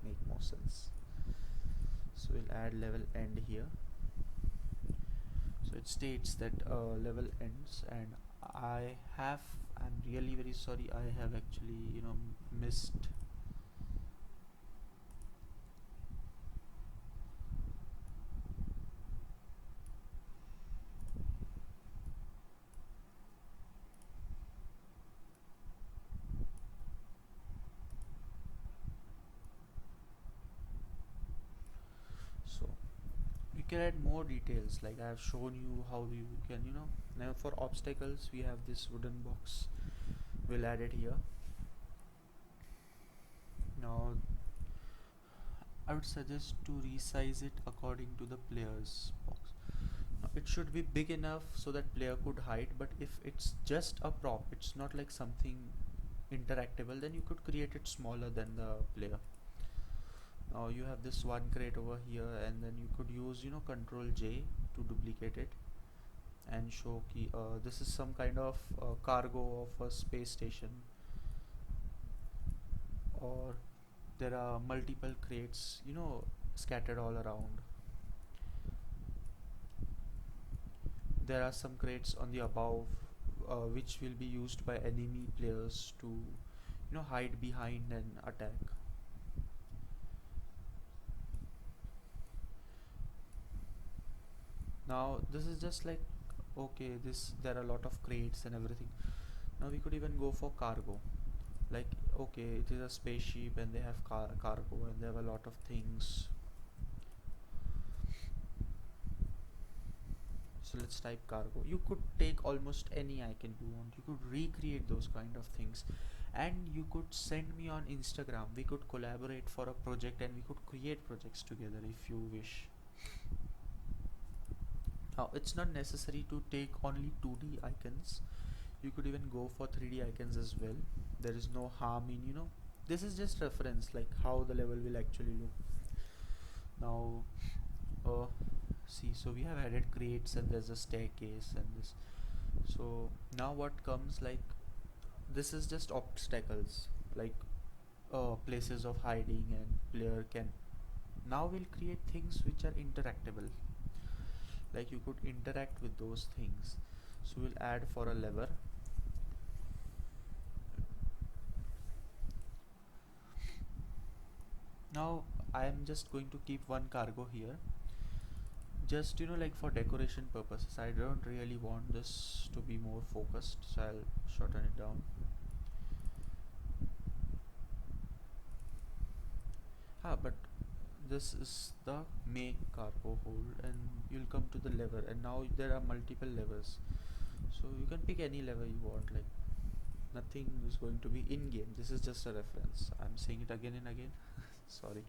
Make more sense. So we'll add level end here. So it states that level ends, and I'm really very sorry, I have actually missed. So you can add more details, like I have shown you how you can now for obstacles we have this wooden box. We'll add it here. Now I would suggest to resize it according to the player's box. Now, it should be big enough so that player could hide, but if it's just a prop, it's not like something interactable, then you could create it smaller than the player. Now you have this one crate over here, and then you could use Control J to duplicate it and show key. This is some kind of cargo of a space station, or there are multiple crates scattered all around. There are some crates on the above, which will be used by enemy players to hide behind and attack. Now this is just like, okay, this there are a lot of crates and everything. Now we could even go for cargo, like, okay, it is a spaceship and they have cargo and they have a lot of things. So let's type cargo. You could take almost any icon you want, you could recreate those kind of things, and you could send me on Instagram. We could collaborate for a project and we could create projects together if you wish. Now it's not necessary to take only 2D icons, you could even go for 3D icons as well. There is no harm in this is just reference, like how the level will actually look. Now uh, see, so we have added crates and there's a staircase and this. So now what comes, like, this is just obstacles, like places of hiding, and player can now will create things which are interactable, like you could interact with those things. So we'll add for a lever. Now I am just going to keep one cargo here, just like for decoration purposes. I don't really want this to be more focused, so I'll shorten it down. But this is the main cargo hold, and you'll come to the lever, and now there are multiple levers, so you can pick any lever you want. Like, nothing is going to be in game, this is just a reference. I'm saying it again and again. Sorry.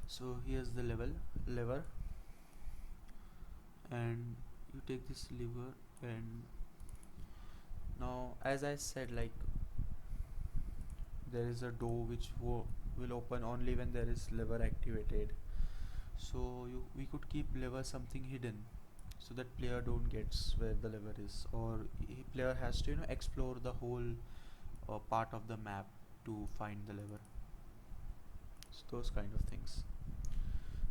So here's the lever, and you take this lever, and now as I said, like, there is a door which will open only when there is lever activated. So we could keep lever something hidden, so that player don't gets where the lever is, or player has to explore the whole part of the map to find the lever. So those kind of things.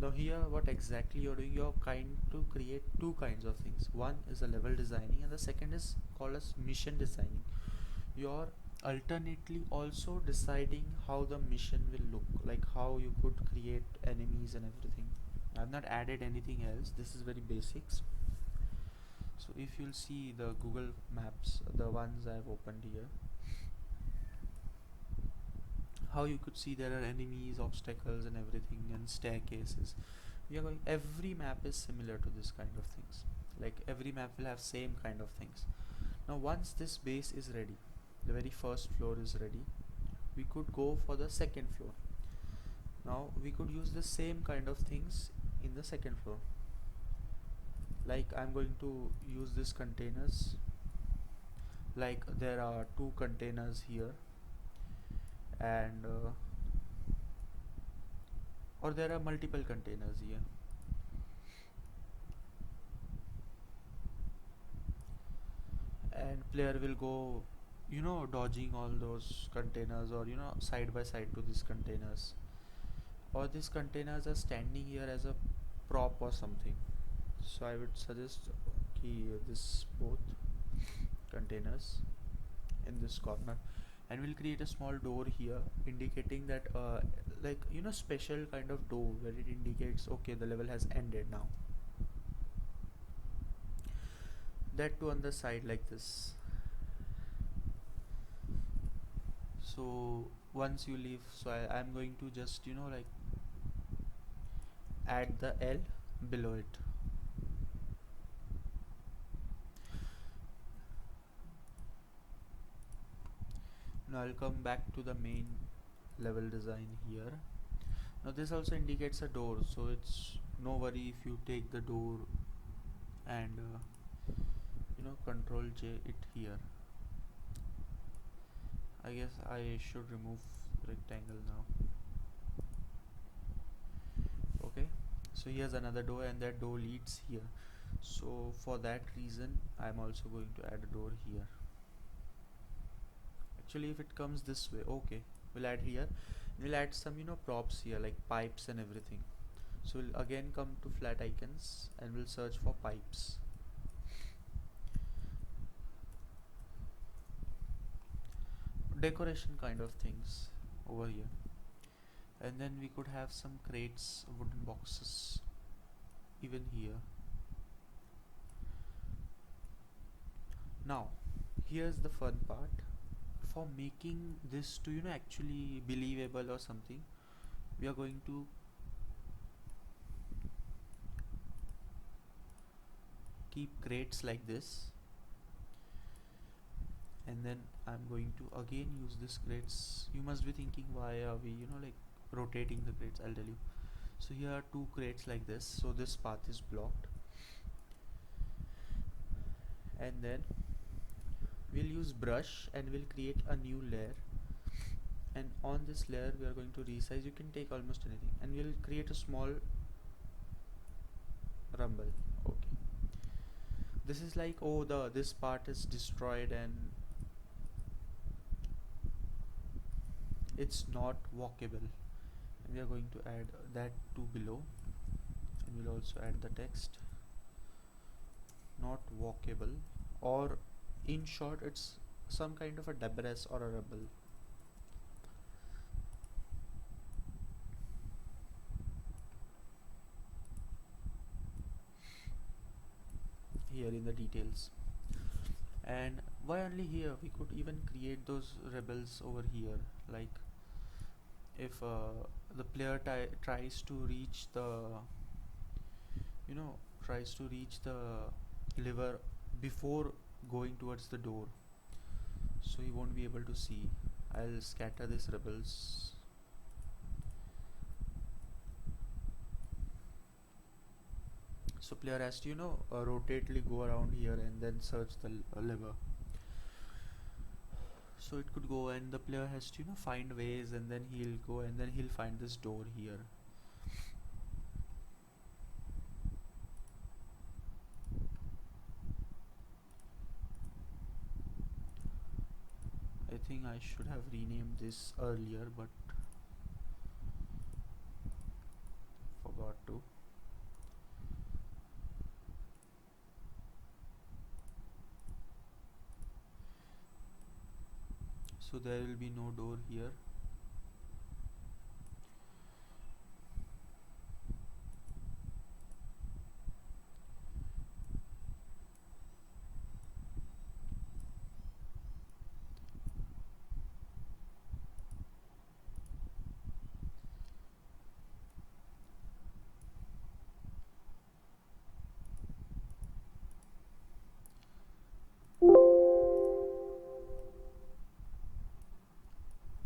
Now here what exactly you're doing, you're kind to create two kinds of things. One is a level designing, and the second is called as mission designing. You're alternately also deciding how the mission will look, like how you could create enemies and everything. I've not added anything else, this is very basics. So if you'll see the Google Maps, the ones I've opened here, how you could see there are enemies, obstacles and everything, and staircases. We are going, every map is similar to this kind of things, like every map will have same kind of things. Now once this base is ready, the very first floor is ready, we could go for the second floor. Now we could use the same kind of things in the second floor. Like I'm going to use these containers. Like there are two containers here, and or there are multiple containers here. And player will go, dodging all those containers, or side by side to these containers, or these containers are standing here as a prop or something. So I would suggest this both containers in this corner, and we'll create a small door here indicating that like special kind of door where it indicates okay, the level has ended now. That too on the side like this. So once you leave, so I'm going to just like add the L below it. Now I'll come back to the main level design here. Now this also indicates a door, so it's no worry if you take the door and control J it here. I guess I should remove rectangle now. Okay, so here's another door, and that door leads here. So for that reason I'm also going to add a door here. Actually, if it comes this way, okay, we'll add here. We'll add some props here like pipes and everything. So we'll again come to flat icons and we'll search for pipes. Decoration kind of things over here. And then we could have some crates, wooden boxes even here. Now here's the fun part. For making this to actually believable or something, we are going to keep crates like this, and then I'm going to again use this crates. You must be thinking, why are we like rotating the crates? I'll tell you. So here are two crates like this, so this path is blocked, and then we'll use brush and we'll create a new layer, and on this layer we are going to resize. You can take almost anything, and we'll create a small rumble. Okay, this is like, oh, this part is destroyed and it's not walkable, and we are going to add that to below, and we'll also add the text not walkable, or in short it's some kind of a debris or a rubble. Here in the details. And why only here? We could even create those rebels over here, like if the player tries to reach the you know tries to reach the lever before going towards the door, so he won't be able to see. I'll scatter these rebels. So player has to rotately go around here and then search the lever. So it could go, and the player has to find ways, and then he'll go and then he'll find this door here. I think I should have renamed this earlier, but forgot to. So there will be no door here.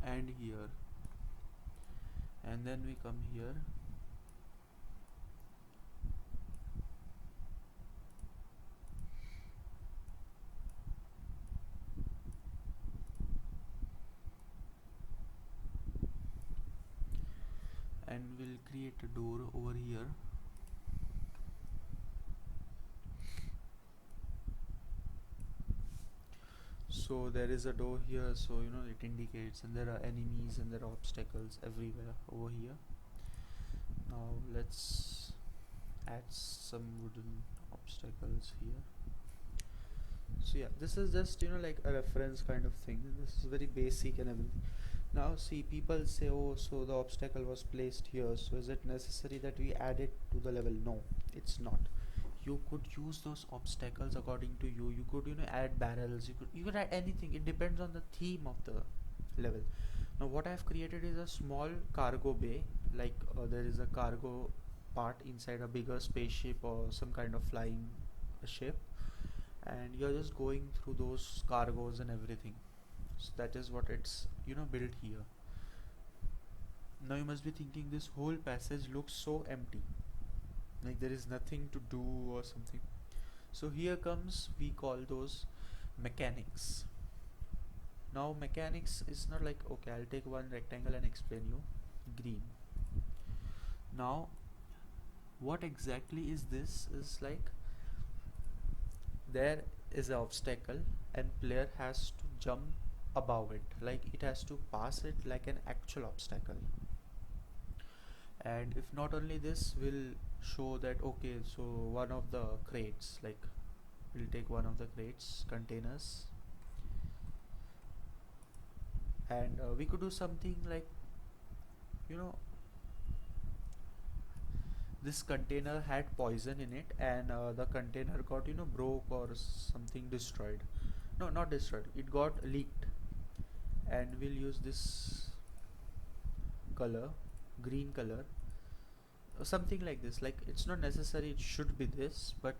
And and then we come here, and we'll create a door over here. So there is a door here, so you know it indicates, and there are enemies and there are obstacles everywhere over here. Now let's add some wooden obstacles here. So yeah, this is just, you know, like a reference kind of thing. This is very basic and everything. Now see, people say, oh, so the obstacle was placed here, so is it necessary that we add it to the level? No, it's not. You could use those obstacles according to you. You could, you know, add barrels, you could add anything. It depends on the theme of the level. Now what I've created is a small cargo bay, like there is a cargo part inside a bigger spaceship or some kind of flying ship, and you're just going through those cargoes and everything. So that is what it's, you know, built here. Now you must be thinking, this whole passage looks so empty, like there is nothing to do or something. So here comes, we call those mechanics. Now mechanics is not like, okay, I'll take one rectangle and explain you. Green. Now what exactly is this is like, there is an obstacle and player has to jump above it, like it has to pass it like an actual obstacle. And if not only this, will show that, okay, so one of the crates, like we'll take one of the crates, containers, and we could do something like, you know, this container had poison in it, and the container got, you know, broke or something, destroyed. No, not destroyed, it got leaked. And we'll use this color, green color, something like this. Like it's not necessary it should be this, but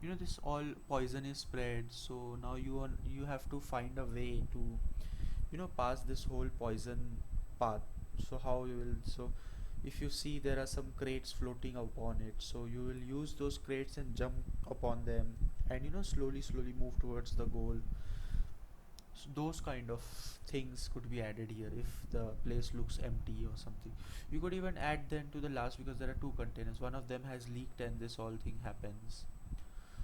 you know, this all poison is spread, so now you have to find a way to, you know, pass this whole poison path. So how you will, so if you see there are some crates floating upon it, so you will use those crates and jump upon them, and you know, slowly move towards the goal. So those kind of things could be added here if the place looks empty or something. You could even add them to the last, because there are two containers, one of them has leaked and this whole thing happens.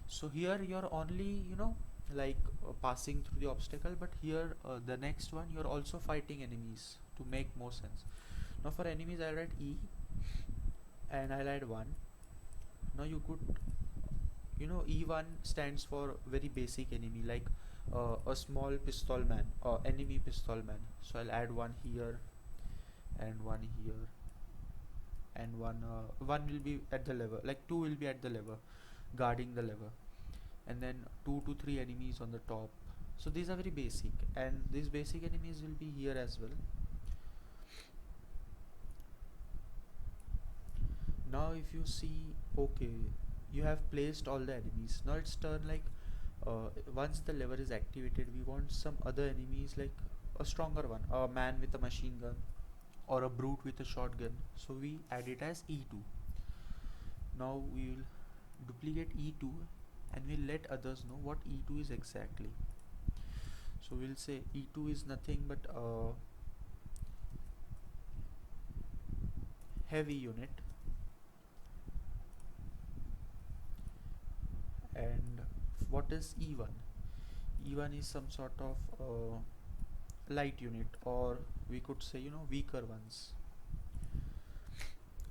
So here you're only, you know, like passing through the obstacle, but here the next one you're also fighting enemies to make more sense. Now for enemies I'll write E, and I'll add 1. Now you could, you know, E1 stands for very basic enemy, like a small pistol man or enemy pistol man. So I'll add 1 here and 1 here, and one will be at the lever, like 2 will be at the lever, guarding the lever, and then 2 to 3 enemies on the top. So these are very basic, and these basic enemies will be here as well. Now if you see, okay, you have placed all the enemies. Now it's turn like, once the lever is activated, we want some other enemies, like a stronger one, a man with a machine gun or a brute with a shotgun. So we add it as E2. Now we will duplicate E2, and we'll let others know what E2 is exactly. So we'll say E2 is nothing but a heavy unit, and what is E1? E1 is some sort of light unit, or we could say, you know, weaker ones.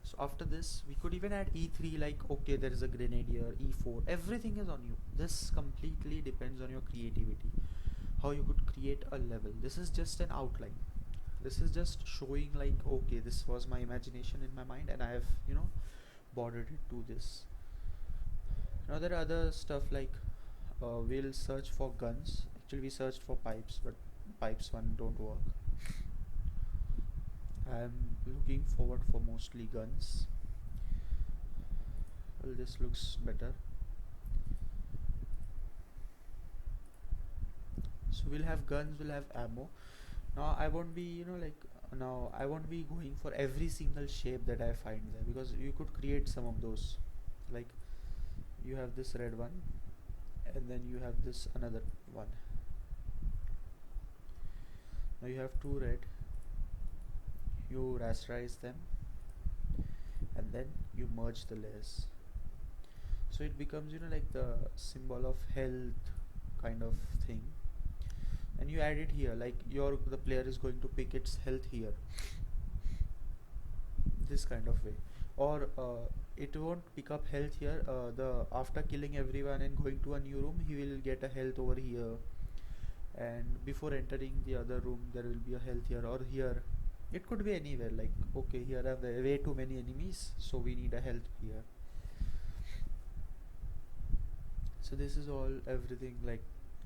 So after this we could even add E3, like, okay, there is a grenadier, E4, everything is on you. This completely depends on your creativity, how you could create a level. This is just an outline, this is just showing like, okay, this was my imagination in my mind, and I have, you know, bordered it to this. Now there are other stuff like, we'll search for guns. Actually we searched for pipes, but pipes one don't work. I'm looking forward for mostly guns. Well, this looks better. So we'll have guns, we'll have ammo. Now I won't be, you know, like Now I won't be going for every single shape that I find there, because you could create some of those. Like you have this red one, and then you have this another one. Now you have two red, you rasterize them, and then you merge the layers, so it becomes, you know, like the symbol of health kind of thing. And you add it here, like the player is going to pick its health here, this kind of way. Or it won't pick up health here, the after killing everyone and going to a new room, he will get a health over here, and before entering the other room there will be a health here, or here. It could be anywhere, like okay, here are way too many enemies, so we need a health here. So this is all everything, like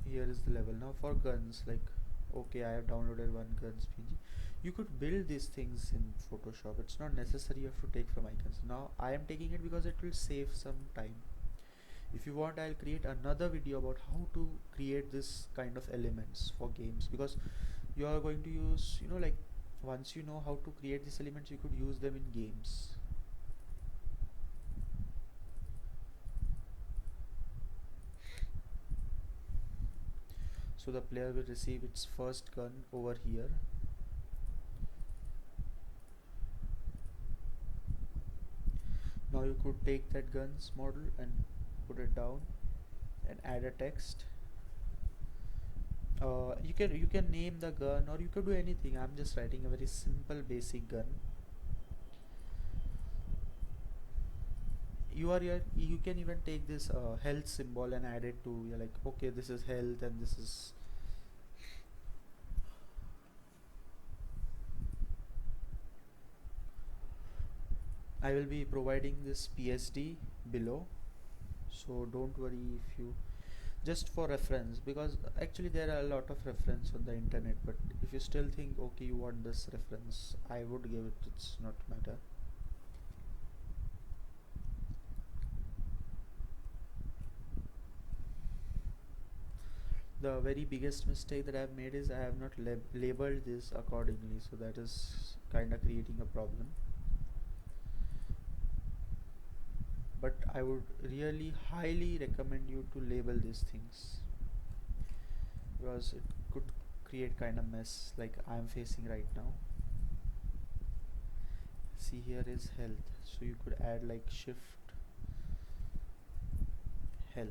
here is the level. Now for guns, like okay, I have downloaded one guns png. You could build these things in Photoshop, it's not necessary you have to take from icons. Now I am taking it because it will save some time. If you want, I'll create another video about how to create this kind of elements for games, because you are going to use, you know, like once you know how to create these elements, you could use them in games. So the player will receive its first gun over here. Now you could take that guns model and put it down and add a text. You can name the gun, or you could do anything. I'm just writing a very simple basic gun. You can even take this health symbol and add it to, you're like okay, this is health and this is. I will be providing this PSD below, so don't worry if you, just for reference, because actually there are a lot of reference on the internet, but if you still think okay you want this reference, I would give it, it's not matter. The very biggest mistake that I have made is I have not labeled this accordingly, so that is kind of creating a problem. But I would really highly recommend you to label these things, because it could create kind of mess like I am facing right now. See, here is health, so you could add like shift health.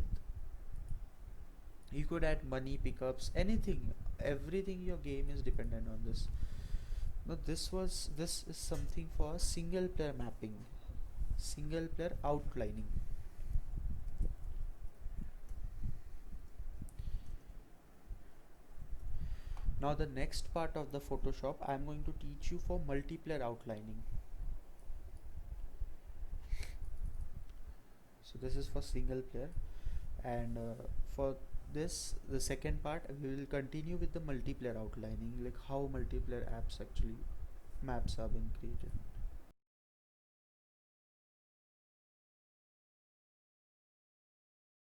You could add money pickups, anything, everything. Your game is dependent on this. Now this is something for single player mapping, single player outlining. Now the next part of the Photoshop I am going to teach you for multiplayer outlining. So this is for single player, and for this, the second part, we will continue with the multiplayer outlining, like how multiplayer apps actually maps are being created.